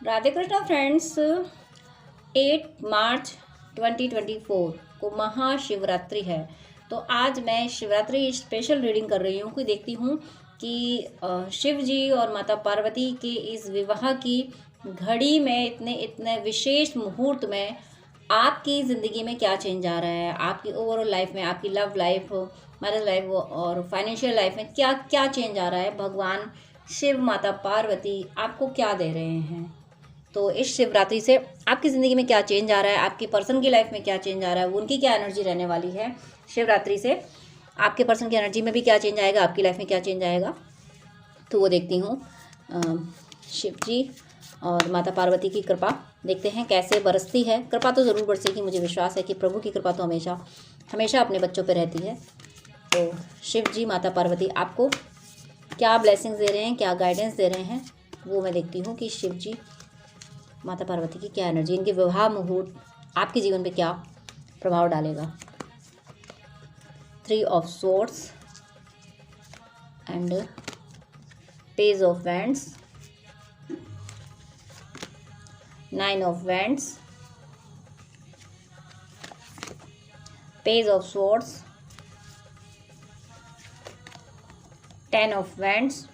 Radhe Krishna friends. 8 मार्च 2024 को महाशिवरात्रि है। तो आज मैं शिवरात्रि स्पेशल रीडिंग कर रही हूँ कि देखती हूँ कि शिव जी और माता पार्वती के इस विवाह की घड़ी में इतने विशेष मुहूर्त में आपकी ज़िंदगी में क्या चेंज आ रहा है, आपकी ओवरऑल लाइफ में, आपकी लव लाइफ, मैरिज लाइफ और फाइनेंशियल लाइफ में क्या क्या चेंज आ रहा है। भगवान शिव माता पार्वती आपको क्या दे रहे हैं। तो इस शिवरात्रि से आपकी ज़िंदगी में क्या चेंज आ रहा है, आपकी पर्सन की लाइफ में क्या चेंज आ रहा है, उनकी क्या एनर्जी रहने वाली है शिवरात्रि से, आपके पर्सन की एनर्जी में भी क्या चेंज आएगा, आपकी लाइफ में क्या चेंज आएगा। तो वो देखती हूँ। शिव जी और माता पार्वती की कृपा देखते हैं कैसे बरसती है। कृपा तो ज़रूर बरसेगी, मुझे विश्वास है कि प्रभु की कृपा तो हमेशा हमेशा अपने बच्चों पर रहती है। तो शिव जी माता पार्वती आपको क्या ब्लेसिंग्स दे रहे हैं, क्या गाइडेंस दे रहे हैं, वो मैं देखती हूँ कि शिव जी माता पार्वती की क्या एनर्जी, इनके विवाह मुहूर्त आपके जीवन पे क्या प्रभाव डालेगा। 3 of swords and page of wands, 9 of wands, page of swords, 10 of wands.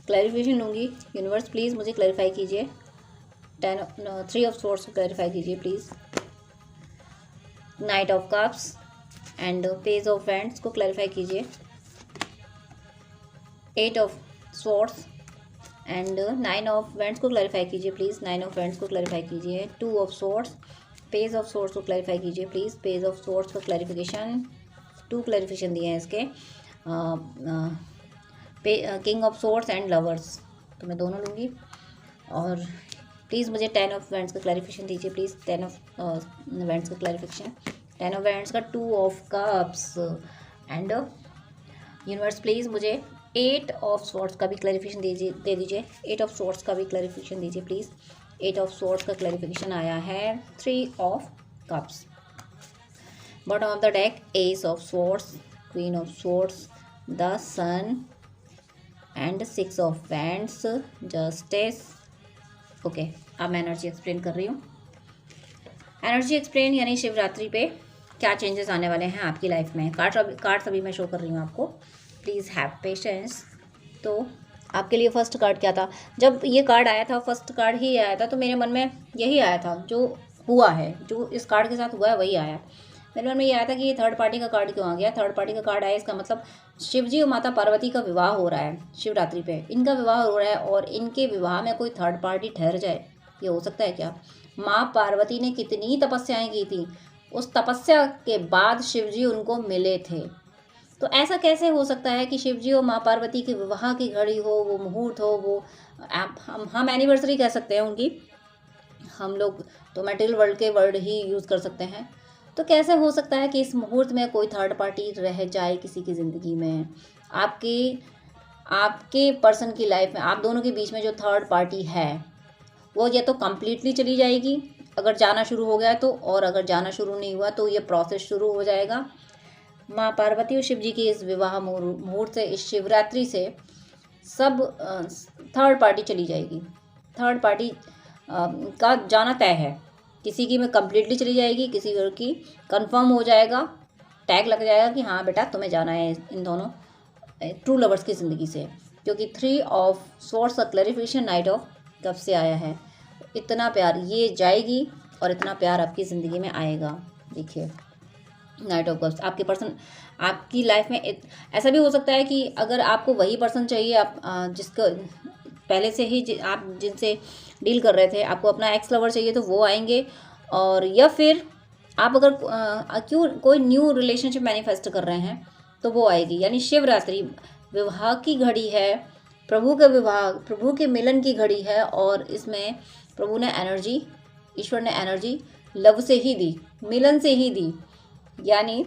Clarification लूँगी। यूनिवर्स प्लीज़ मुझे क्लैरिफाई कीजिए। 3 ऑफ स्वॉर्ड्स को क्लैरिफाई कीजिए please. Night of cups and page of wands को क्लैरिफाई कीजिए। 8 of swords and 9 of wands को clarify कीजिए please. 9 of wands को क्लैरिफाई कीजिए। 2 of swords, page of swords को क्लैरिफाई कीजिए प्लीज़। पेज ऑफ स्वॉर्ड्स को क्लैरिफिकेशन, 2 क्लैरिफिकेशन दिए हैं इसके। King of swords and lovers, तो मैं दोनों लूँगी। और प्लीज़ मुझे 10 ऑफ वैंड्स का क्लैरिफिकेशन दीजिए प्लीज़। 10 ऑफ वैंड्स का क्लैरिफिकेशन, 10 ऑफ वैंड्स का 2 of cups and universe please मुझे 8 ऑफ स्वॉर्ड्स का भी क्लैरिफिकेशन दे दीजिए। 8 ऑफ स्वॉर्ड्स का भी क्लैरिफिकेशन दीजिए प्लीज़। 8 ऑफ स्वॉर्ड्स का क्लैरिफिकेशन आया है। 3 of cups. Bottom of the deck ace of swords, queen of swords, the sun and 6 of wands, justice. Okay, अब मैं एनर्जी एक्सप्लेन कर रही हूँ। एनर्जी एक्सप्लेन यानी शिवरात्रि पे क्या चेंजेस आने वाले हैं आपकी लाइफ में। कार्ड्स अभी मैं शो कर रही हूँ आपको, प्लीज़ हैव पेशेंस। तो आपके लिए फर्स्ट कार्ड क्या था, जब ये कार्ड आया था, फर्स्ट कार्ड ही आया था, तो मेरे मन में यही आया था, जो हुआ है, जो इस कार्ड के साथ हुआ है वही आया। मेरे मन में ये आया था कि ये थर्ड पार्टी का कार्ड क्यों आ गया। थर्ड पार्टी का कार्ड आया, इसका मतलब शिव जी और माता पार्वती का विवाह हो रहा है शिवरात्रि पे। इनका विवाह हो रहा है और इनके विवाह में कोई थर्ड पार्टी ठहर जाए, ये हो सकता है क्या। माँ पार्वती ने कितनी तपस्याएं की थी, उस तपस्या के बाद शिव जी उनको मिले थे। तो ऐसा कैसे हो सकता है कि शिव जी और माँ पार्वती के विवाह की घड़ी हो, वो मुहूर्त हो, वो हम एनिवर्सरी कह सकते हैं उनकी। हम लोग तो मटेरियल वर्ल्ड के वर्ड ही यूज़ कर सकते हैं। तो कैसे हो सकता है कि इस मुहूर्त में कोई थर्ड पार्टी रह जाए किसी की ज़िंदगी में। आपके पर्सन की लाइफ में आप दोनों के बीच में जो थर्ड पार्टी है वो या तो कम्प्लीटली चली जाएगी अगर जाना शुरू हो गया तो, और अगर जाना शुरू नहीं हुआ तो ये प्रोसेस शुरू हो जाएगा। माँ पार्वती और शिव जी की इस विवाह मुहूर्त से, इस शिवरात्रि से सब थर्ड पार्टी चली जाएगी। थर्ड पार्टी का जाना तय है। किसी की में कम्प्लीटली चली जाएगी, किसी की कंफर्म हो जाएगा, टैग लग जाएगा कि हाँ बेटा तुम्हें जाना है इन दोनों ट्रू लवर्स की ज़िंदगी से। क्योंकि 3 ऑफ स्वॉर्ड्स का क्लैरिफिकेशन नाइट ऑफ कब से आया है। इतना प्यार ये जाएगी और इतना प्यार आपकी ज़िंदगी में आएगा। देखिए नाइट ऑफ कप्स, आपके पर्सन आपकी लाइफ में ऐसा भी हो सकता है कि अगर आपको वही पर्सन चाहिए, आप जिसको पहले से ही आप जिनसे डील कर रहे थे, आपको अपना एक्स लवर चाहिए तो वो आएंगे। और या फिर आप अगर कोई न्यू रिलेशनशिप मैनिफेस्ट कर रहे हैं तो वो आएगी। यानी शिवरात्रि विवाह की घड़ी है, प्रभु का विवाह, प्रभु के मिलन की घड़ी है। और इसमें प्रभु ने एनर्जी, ईश्वर ने एनर्जी लव से ही दी, मिलन से ही दी। यानी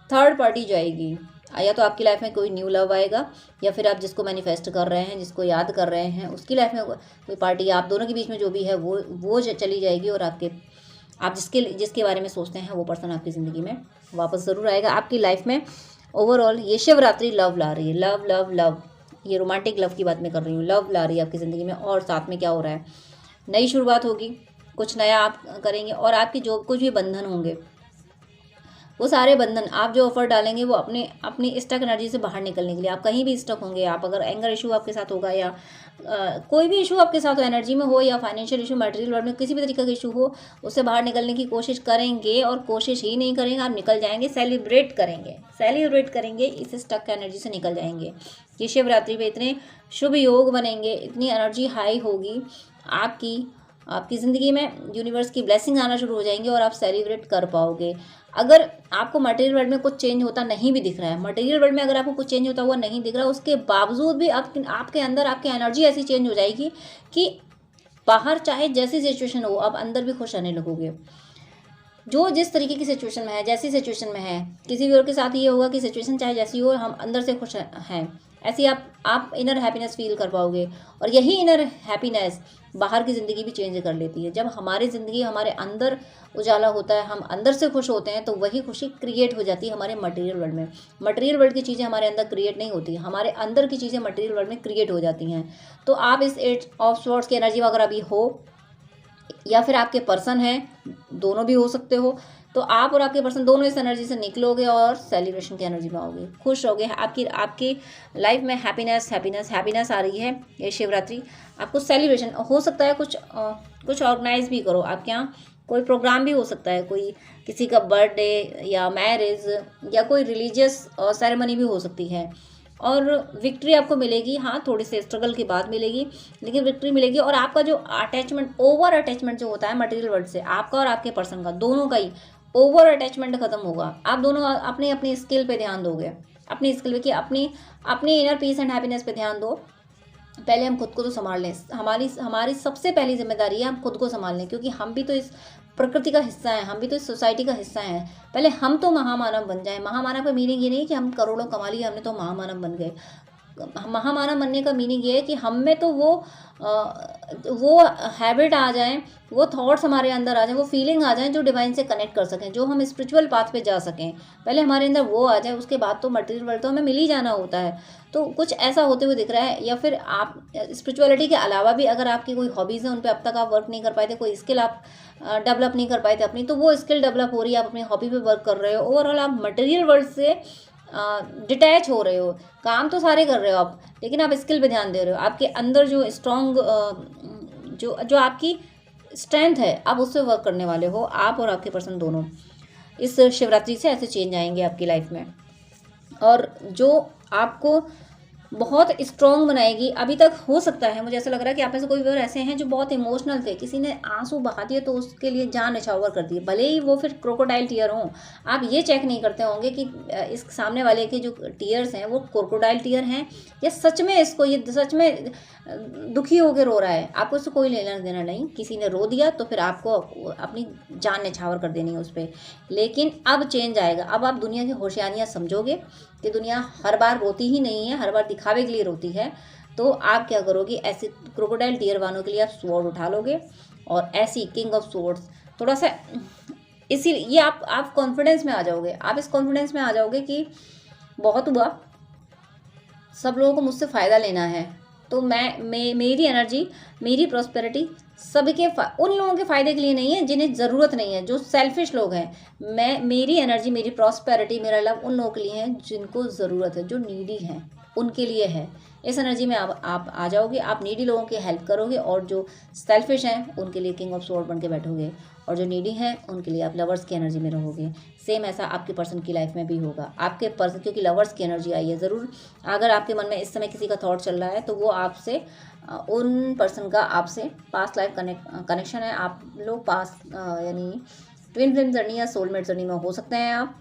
थर्ड पार्टी जाएगी, या तो आपकी लाइफ में कोई न्यू लव आएगा, या फिर आप जिसको मैनिफेस्ट कर रहे हैं, जिसको याद कर रहे हैं, उसकी लाइफ में कोई पार्टी आप दोनों के बीच में जो भी है वो चली जाएगी। और आप जिसके बारे में सोचते हैं वो पर्सन आपकी ज़िंदगी में वापस ज़रूर आएगा आपकी लाइफ में। ओवरऑल ये शिवरात्रि लव ला रही है, लव लव लव। ये रोमांटिक लव की बात मैं कर रही हूँ, लव ला रही है आपकी ज़िंदगी में। और साथ में क्या हो रहा है, नई शुरुआत होगी, कुछ नया आप करेंगे। और आपकी जो कुछ भी बंधन होंगे, वो सारे बंधन आप जो ऑफर डालेंगे वो अपनी स्टक एनर्जी से बाहर निकलने के लिए। आप कहीं भी स्टक होंगे, आप अगर एंगर इशू आपके साथ होगा या कोई भी इशू आपके साथ हो, एनर्जी में हो या फाइनेंशियल इशू, मटेरियल वर्ल्ड में किसी भी तरीके का इशू हो, उससे बाहर निकलने की कोशिश करेंगे। और कोशिश ही नहीं करेंगे, आप निकल जाएंगे। सेलिब्रेट करेंगे, इस स्टक एनर्जी से निकल जाएंगे। ये शिवरात्रि पे इतने शुभ योग बनेंगे, इतनी एनर्जी हाई होगी आपकी ज़िंदगी में, यूनिवर्स की ब्लेसिंग आना शुरू हो जाएंगे और आप सेलिब्रेट कर पाओगे। अगर आपको मटेरियल वर्ल्ड में कुछ चेंज होता नहीं भी दिख रहा है, मटेरियल वर्ल्ड में अगर आपको कुछ चेंज होता हुआ नहीं दिख रहा, उसके बावजूद भी आपके अंदर आपकी एनर्जी ऐसी चेंज हो जाएगी कि बाहर चाहे जैसी सिचुएशन हो, आप अंदर भी खुश रहने लगोगे। जो जिस तरीके की सिचुएशन में है, जैसी सिचुएशन में है, किसी भी और के साथ ये होगा कि सिचुएशन चाहे जैसी हो, हम अंदर से खुश हैं। ऐसी आप इनर हैप्पीनेस फील कर पाओगे। और यही इनर हैप्पीनेस बाहर की ज़िंदगी भी चेंज कर लेती है। जब हमारी ज़िंदगी हमारे अंदर उजाला होता है, हम अंदर से खुश होते हैं, तो वही खुशी क्रिएट हो जाती है हमारे मटेरियल वर्ल्ड में। मटेरियल वर्ल्ड की चीज़ें हमारे अंदर क्रिएट नहीं होती, हमारे अंदर की चीज़ें मटेरियल वर्ल्ड में क्रिएट हो जाती हैं। तो आप इस 8 ऑफ स्वॉर्ड्स की एनर्जी में अगर अभी हो, या फिर आपके पर्सन है, दोनों भी हो सकते हो, तो आप और आपके पर्सन दोनों इस एनर्जी से निकलोगे और सेलिब्रेशन की एनर्जी में आओगे, खुश होगे। आपकी लाइफ में हैप्पीनेस आ रही है। ये शिवरात्रि आपको सेलिब्रेशन हो सकता है, कुछ ऑर्गेनाइज भी करो। आपके यहाँ कोई प्रोग्राम भी हो सकता है, कोई किसी का बर्थडे या मैरिज या कोई रिलीजियस सेरेमनी भी हो सकती है। और विक्ट्री आपको मिलेगी, हाँ थोड़ी सी स्ट्रगल के बाद मिलेगी, लेकिन विक्ट्री मिलेगी। और आपका जो ओवर अटैचमेंट जो होता है मटेरियल वर्ल्ड से, आपका और आपके पर्सन का, दोनों का ही ओवर अटैचमेंट खत्म होगा। आप दोनों अपनी स्किल पे ध्यान दोगे, अपनी स्किल पे, कि अपनी इनर पीस एंड हैप्पीनेस पे ध्यान दो। पहले हम खुद को तो संभाल लें, हमारी सबसे पहली जिम्मेदारी है हम खुद को संभाल लें, क्योंकि हम भी तो इस प्रकृति का हिस्सा है, हम भी तो इस सोसाइटी का हिस्सा हैं। पहले हम तो महामानव बन जाएं। महामानव का मीनिंग ये नहीं कि हम करोड़ों कमा लिए हमने तो महामानव बन गए। महामानव बनने का मीनिंग ये है कि हम में तो वो हैबिट आ जाएं, वो थॉट्स हमारे अंदर आ जाएं, वो फीलिंग आ जाएं जो डिवाइन से कनेक्ट कर सकें, जो हम स्पिरिचुअल पाथ पे जा सकें। पहले हमारे अंदर वो आ जाए, उसके बाद तो मटेरियल वर्ल्ड तो हमें मिल ही जाना होता है। तो कुछ ऐसा होते हुए दिख रहा है, या फिर आप स्पिरिचुअलिटी के अलावा भी अगर आपकी कोई हॉबीज़ हैं, उन पर अब तक आप वर्क नहीं कर पाए थे, कोई स्किल आप डेवलप नहीं कर पाए थे अपनी, तो वो स्किल डेवलप हो रही है, आप अपनी हॉबी पे वर्क कर रहे हो। ओवरऑल आप मटेरियल वर्ल्ड से डिटैच हो रहे हो। काम तो सारे कर रहे हो आप, लेकिन आप स्किल पे ध्यान दे रहे हो। आपके अंदर जो स्ट्रॉन्ग जो आपकी स्ट्रेंथ है, आप उससे वर्क करने वाले हो। आप और आपके पर्सन दोनों इस शिवरात्रि से ऐसे चेंज आएंगे आपकी लाइफ में, और जो आपको बहुत स्ट्रॉन्ग बनाएगी। अभी तक हो सकता है, मुझे ऐसा लग रहा है कि आप में से कोई और ऐसे हैं जो बहुत इमोशनल थे, किसी ने आंसू बहा दिए तो उसके लिए जान निछावर कर दिए, भले ही वो फिर क्रोकोडाइल टीयर हों। आप ये चेक नहीं करते होंगे कि इस सामने वाले के जो टीयर्स हैं वो क्रोकोडाइल टीयर हैं या सच में ये सच में दुखी होकर रो रहा है। आपको उससे कोई लेना देना नहीं। किसी ने रो दिया तो फिर आपको अपनी जान निछावर कर देनी है उस पर। लेकिन अब चेंज आएगा। अब आप दुनिया की होशियारियाँ समझोगे कि दुनिया हर बार रोती ही नहीं है, हर बार दिखावे के लिए रोती है। तो आप क्या करोगे, ऐसे क्रोकोडाइल टीयर वालों के लिए आप स्वॉर्ड उठा लोगे, और ऐसी किंग ऑफ स्वॉर्ड्स थोड़ा सा इसीलिए ये आप कॉन्फिडेंस में आ जाओगे। आप इस कॉन्फिडेंस में आ जाओगे कि बहुत हुआ, सब लोगों को मुझसे फ़ायदा लेना है, तो मेरी एनर्जी, मेरी प्रॉस्पेरिटी उन लोगों के फ़ायदे के लिए नहीं है जिन्हें ज़रूरत नहीं है, जो सेल्फिश लोग हैं। मेरी एनर्जी, मेरी प्रॉस्पेरिटी, मेरा लव उन लोगों के लिए है जिनको ज़रूरत है, जो नीडी हैं, उनके लिए है। इस एनर्जी में आप आ जाओगे, आप नीडी लोगों की हेल्प करोगे, और जो सेल्फिश हैं उनके लिए किंग ऑफ स्वॉर्ड बन के बैठोगे, और जो नीडी हैं उनके लिए आप लवर्स की एनर्जी में रहोगे। सेम ऐसा आपके पर्सन की लाइफ में भी होगा। आपके पर्सन, क्योंकि लवर्स की एनर्जी आई है ज़रूर, अगर आपके मन में इस समय किसी का थॉट चल रहा है तो वो आपसे, उन पर्सन का आपसे पास्ट लाइफ कनेक्शन है। आप लोग पास्ट यानी ट्विन फ्लेम जर्नी या सोलमेट जर्नी में हो सकते हैं आप।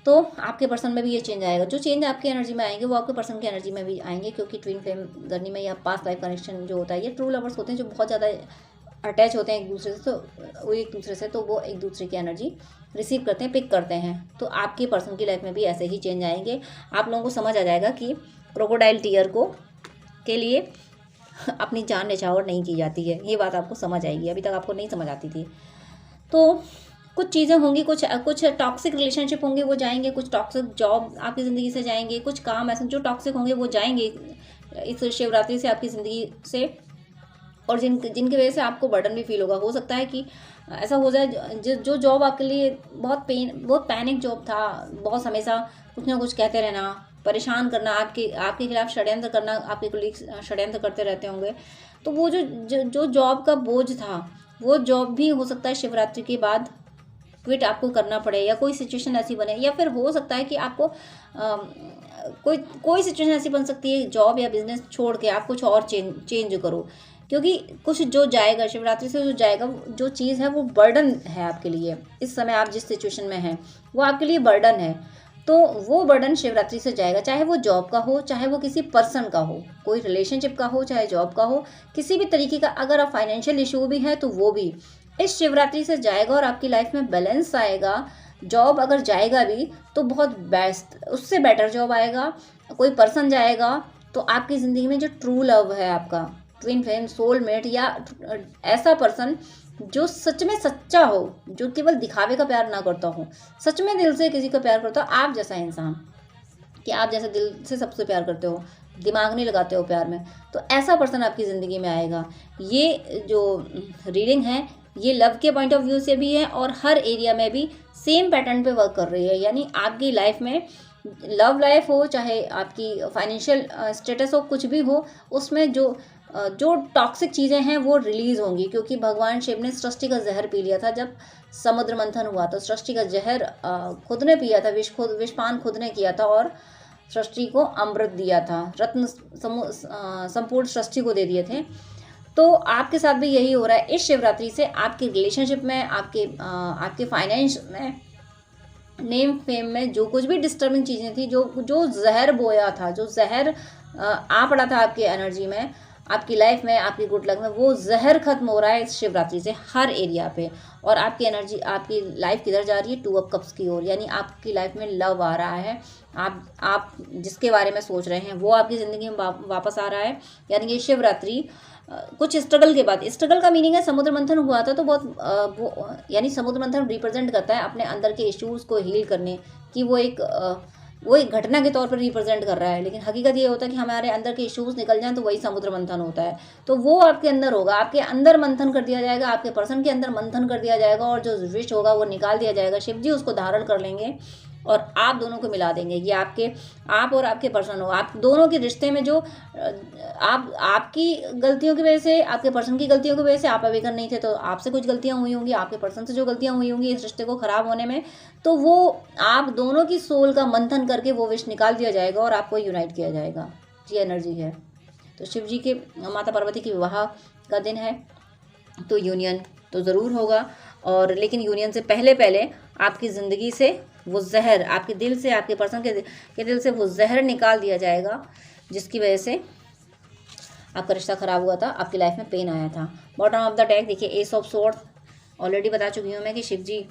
तो आपके पर्सन में भी ये चेंज आएगा। जो चेंज आपकी एनर्जी में आएंगे वो आपके पर्सन की एनर्जी में भी आएंगे, क्योंकि ट्विन फ्लेम जर्नी में या पास्ट लाइफ कनेक्शन जो होता है, ये ट्रू लवर्स होते हैं जो बहुत ज़्यादा अटैच होते हैं एक दूसरे से। तो वो एक दूसरे की एनर्जी रिसीव करते हैं, पिक करते हैं। तो आपके पर्सन की लाइफ में भी ऐसे ही चेंज आएंगे। आप लोगों को समझ आ जाएगा कि क्रोकोडाइल टीयर के लिए अपनी जान निछावर नहीं की जाती है। ये बात आपको समझ आएगी, अभी तक आपको नहीं समझ आती थी। तो कुछ चीज़ें होंगी, कुछ टॉक्सिक रिलेशनशिप होंगे वो जाएंगे, कुछ टॉक्सिक जॉब आपकी ज़िंदगी से जाएंगे, कुछ काम ऐसे जो टॉक्सिक होंगे वो जाएंगे, इस शिवरात्रि से आपकी ज़िंदगी से, और जिनकी वजह से आपको बर्डन भी फील होगा। हो सकता है कि ऐसा हो जाए जो जॉब आपके लिए बहुत पैनिक जॉब था, बहुत हमेशा कुछ ना कुछ कहते रहना, परेशान करना, आपके खिलाफ षड्यंत्र करना, आपके कोलीग्स षड्यंत्र करते रहते होंगे, तो वो जो जॉब का बोझ था, वो जॉब भी हो सकता है शिवरात्रि के बाद क्विट आपको करना पड़े, या कोई सिचुएशन ऐसी बने, या फिर हो सकता है कि आपको कोई सिचुएशन ऐसी बन सकती है जॉब या बिजनेस छोड़ के आप कुछ और चेंज करो, क्योंकि कुछ जो जाएगा शिवरात्रि से, जो जाएगा जो चीज़ है वो बर्डन है आपके लिए। इस समय आप जिस सिचुएशन में हैं वो आपके लिए बर्डन है, तो वो बर्डन शिवरात्रि से जाएगा, चाहे वो जॉब का हो, चाहे वो किसी पर्सन का हो, कोई रिलेशनशिप का हो, चाहे जॉब का हो, किसी भी तरीके का। अगर आप फाइनेंशियल इशू भी है तो वो भी इस शिवरात्रि से जाएगा और आपकी लाइफ में बैलेंस आएगा। जॉब अगर जाएगा भी तो बहुत बेस्ट, उससे बेटर जॉब आएगा। कोई पर्सन जाएगा तो आपकी ज़िंदगी में जो ट्रू लव है, आपका ट्विन फ्लेम, सोलमेट, या ऐसा पर्सन जो सच में सच्चा हो, जो केवल दिखावे का प्यार ना करता हो, सच में दिल से किसी को प्यार करता हो, आप जैसा इंसान, कि आप जैसे दिल से सबसे प्यार करते हो, दिमाग नहीं लगाते हो प्यार में, तो ऐसा पर्सन आपकी ज़िंदगी में आएगा। ये जो रीडिंग है ये लव के पॉइंट ऑफ व्यू से भी है और हर एरिया में भी सेम पैटर्न पे वर्क कर रही है। यानी आपकी लाइफ में लव लाइफ हो, चाहे आपकी फाइनेंशियल स्टेटस हो, कुछ भी हो, उसमें जो टॉक्सिक चीज़ें हैं वो रिलीज़ होंगी, क्योंकि भगवान शिव ने सृष्टि का जहर पी लिया था। जब समुद्र मंथन हुआ तो सृष्टि का जहर खुद ने पिया था, विषपान खुद ने किया था और सृष्टि को अमृत दिया था, रत्न संपूर्ण सृष्टि को दे दिए थे। तो आपके साथ भी यही हो रहा है। इस शिवरात्रि से आपके रिलेशनशिप में, आपके फाइनेंस में, नेम फेम में जो कुछ भी डिस्टर्बिंग चीज़ें थी, जो जहर बोया था, जो जहर आ पड़ा था आपकी एनर्जी में, आपकी लाइफ में, आपकी गुड लक में, वो जहर खत्म हो रहा है इस शिवरात्रि से हर एरिया पे। और आपकी एनर्जी, आपकी लाइफ किधर जा रही है? 2 ऑफ कप्स की ओर। यानी आपकी लाइफ में लव आ रहा है। आप जिसके बारे में सोच रहे हैं वो आपकी ज़िंदगी में वापस आ रहा है। यानी ये शिवरात्रि कुछ स्ट्रगल के बाद, स्ट्रगल का मीनिंग है समुद्र मंथन हुआ था तो बहुत यानी समुद्र मंथन रिप्रेजेंट करता है अपने अंदर के इश्यूज़ को हील करने की, वो एक घटना के तौर पर रिप्रेजेंट कर रहा है। लेकिन हकीकत ये होता है कि हमारे अंदर के इश्यूज़ निकल जाएं तो वही समुद्र मंथन होता है। तो वो आपके अंदर होगा, आपके अंदर मंथन कर दिया जाएगा, आपके पर्सन के अंदर मंथन कर दिया जाएगा और जो विश होगा वो निकाल दिया जाएगा। शिव जी उसको धारण कर लेंगे और आप दोनों को मिला देंगे। ये आप और आपके पर्सन हो, आप दोनों के रिश्ते में जो आपकी गलतियों की वजह से, आपके पर्सन की गलतियों की वजह से आप अवेकन नहीं थे तो आपसे कुछ गलतियां हुई होंगी, आपके पर्सन से जो गलतियां हुई होंगी इस रिश्ते को ख़राब होने में, तो वो आप दोनों की सोल का मंथन करके वो विश निकाल दिया जाएगा और आपको यूनाइट किया जाएगा। ये एनर्जी है। तो शिव जी के, माता पार्वती की विवाह का दिन है, तो यूनियन तो ज़रूर होगा। और लेकिन यूनियन से पहले आपकी ज़िंदगी से वो जहर, आपके दिल से, आपके पर्सन के दिल से वो जहर निकाल दिया जाएगा जिसकी वजह से आपका रिश्ता ख़राब हुआ था, आपकी लाइफ में पेन आया था। बॉटम ऑफ द डेक देखिए, एस ऑफ सोर्ड्स। ऑलरेडी बता चुकी हूँ मैं कि शिव जी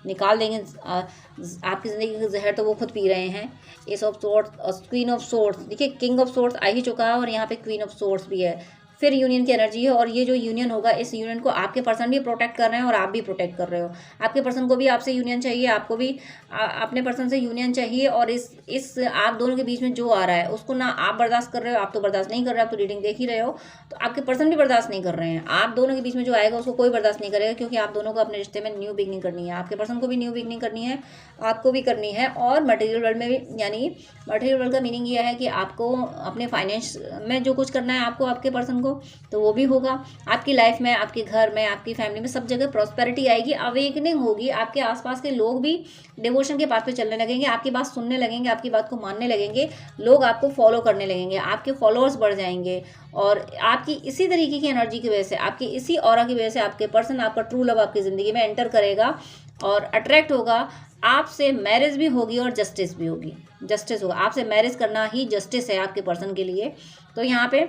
निकाल देंगे आपकी ज़िंदगी का जहर, तो वो खुद पी रहे हैं। S of swords, queen of swords, देखिए किंग ऑफ सोर्ड्स आ ही चुका है और यहाँ पे क्वीन ऑफ सोर्ड्स भी है। फिर यूनियन की एनर्जी है और ये जो यूनियन होगा, इस यूनियन को आपके पर्सन भी प्रोटेक्ट कर रहे हैं और आप भी प्रोटेक्ट कर रहे हो। आपके पर्सन को भी आपसे यूनियन चाहिए, आपको भी अपने पर्सन से यूनियन चाहिए। और इस आप दोनों के बीच में जो आ रहा है उसको ना आप बर्दाश्त कर रहे हो, आप तो बर्दाश्त नहीं कर रहे हो, आप तो रीडिंग देख ही रहे हो, तो आपके पर्सन भी बर्दाश्त नहीं कर रहे हैं। आप दोनों के बीच में जो आएगा उसको कोई बर्दाश्त नहीं करेगा, क्योंकि आप दोनों को अपने रिश्ते में न्यू बिगनिंग करनी है। आपके पर्सन को भी न्यू बिगनिंग करनी है, आपको भी करनी है। और मटेरियल वर्ल्ड में भी, यानी मटेरियल वर्ल्ड का मीनिंग यह है कि आपको अपने फाइनेंस में जो कुछ करना है आपको, आपके पर्सन को, तो वो भी होगा। आपकी लाइफ में, आपके घर में, आपकी फैमिली में, सब जगह प्रॉस्पेरिटी आएगी, अवेकनिंग होगी। आपके आसपास के लोग भी डिवोशन के पाथ पे चलने लगेंगे, आपकी बात सुनने लगेंगे, आपकी बात को मानने लगेंगे, लोग आपको फॉलो करने लगेंगे, आपके फॉलोअर्स बढ़ जाएंगे। और आपकी इसी तरीके की एनर्जी की वजह से, आपकी इसी ऑरा की वजह से आपके पर्सन, आपका ट्रू लव आपकी ज़िंदगी में एंटर करेगा और अट्रैक्ट होगा। आपसे मैरिज भी होगी और जस्टिस भी होगी, जस्टिस होगा। आपसे मैरिज करना ही जस्टिस है आपके पर्सन के लिए। तो यहाँ पे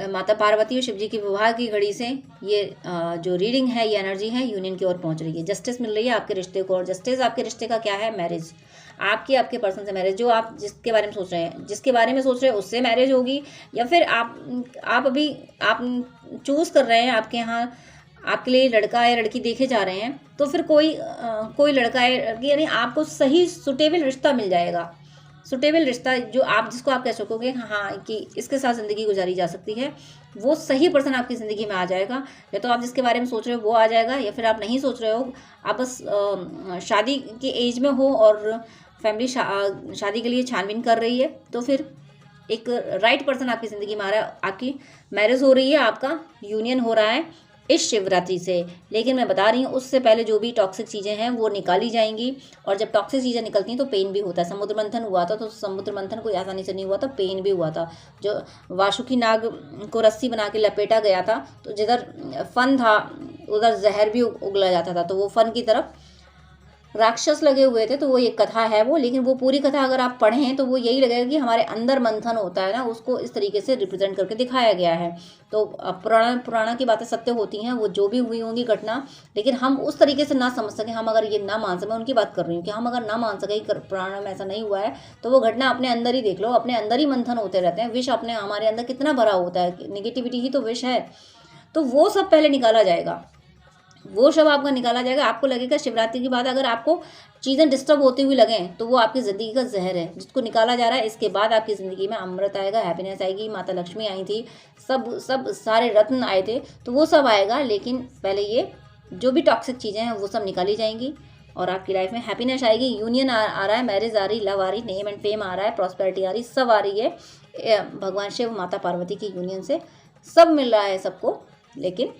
माता पार्वती और शिव जी की विवाह की घड़ी से ये जो रीडिंग है, ये एनर्जी है, यूनियन की ओर पहुंच रही है। जस्टिस मिल रही है आपके रिश्ते को। और जस्टिस आपके रिश्ते का क्या है? मैरिज। आपके पर्सन से मैरिज, जो आप जिसके बारे में सोच रहे हैं उससे मैरिज होगी, या फिर आप अभी चूज़ कर रहे हैं, आपके यहाँ आपके लिए लड़का या लड़की देखे जा रहे हैं, तो फिर कोई लड़का या लड़की, यानी आपको सही सुटेबल रिश्ता मिल जाएगा। सुटेबल रिश्ता जो आप जिसको आप कह सकोगे हाँ कि इसके साथ ज़िंदगी गुजारी जा सकती है, वो सही पर्सन आपकी ज़िंदगी में आ जाएगा। या तो आप जिसके बारे में सोच रहे हो वो आ जाएगा, या फिर आप नहीं सोच रहे हो, आप बस शादी की एज में हो और फैमिली शादी के लिए छानबीन कर रही है, तो फिर एक राइट पर्सन आपकी ज़िंदगी में आ रहा है, आपकी मैरिज हो रही है, आपका यूनियन हो रहा है इस शिवरात्रि से। लेकिन मैं बता रही हूँ उससे पहले जो भी टॉक्सिक चीज़ें हैं वो निकाली जाएंगी, और जब टॉक्सिक चीज़ें निकलती हैं तो पेन भी होता है। समुद्र मंथन हुआ था तो समुद्र मंथन कोई आसानी से नहीं हुआ था, पेन भी हुआ था। जो वासुकी नाग को रस्सी बना के लपेटा गया था, तो जिधर फन था उधर जहर भी उगला जाता था, तो वो फन की तरफ राक्षस लगे हुए थे। तो वो एक कथा है वो, लेकिन वो पूरी कथा अगर आप पढ़ें तो वो यही लगेगा कि हमारे अंदर मंथन होता है ना, उसको इस तरीके से रिप्रेजेंट करके दिखाया गया है। तो पुराना की बातें सत्य होती हैं, वो जो भी हुई होंगी घटना, लेकिन हम उस तरीके से ना समझ सकें, हम अगर ये ना मान सकें, उनकी बात कर रही हूँ कि हम अगर ना मान सकें कि पुराना में ऐसा नहीं हुआ है, तो वो घटना अपने अंदर ही देख लो, अपने अंदर ही मंथन होते रहते हैं। विष अपने हमारे अंदर कितना भरा होता है, निगेटिविटी ही तो विष है। तो वो सब पहले निकाला जाएगा, वो सब आपका निकाला जाएगा। आपको लगेगा शिवरात्रि के बाद अगर आपको चीज़ें डिस्टर्ब होती हुई लगें तो वो आपकी ज़िंदगी का जहर है जिसको निकाला जा रहा है। इसके बाद आपकी ज़िंदगी में अमृत आएगा, हैप्पीनेस आएगी, माता लक्ष्मी आई थी, सब सारे रत्न आए थे, तो वो सब आएगा। लेकिन पहले ये जो भी टॉक्सिक चीज़ें हैं वो सब निकाली जाएंगी और आपकी लाइफ में हैप्पीनेस आएगी। यूनियन आ रहा है, मैरिज आ रही, लव आ रही, नेम एंड फेम आ रहा है, प्रॉस्पेरिटी आ रही, सब आ रही है भगवान शिव माता पार्वती की यूनियन से, सब मिल रहा है सबको। लेकिन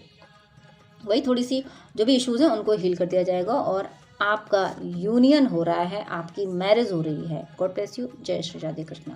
वही थोड़ी सी जो भी इश्यूज़ हैं उनको हील कर दिया जाएगा और आपका यूनियन हो रहा है, आपकी मैरिज हो रही है। God bless you. जय श्री राधे कृष्णा।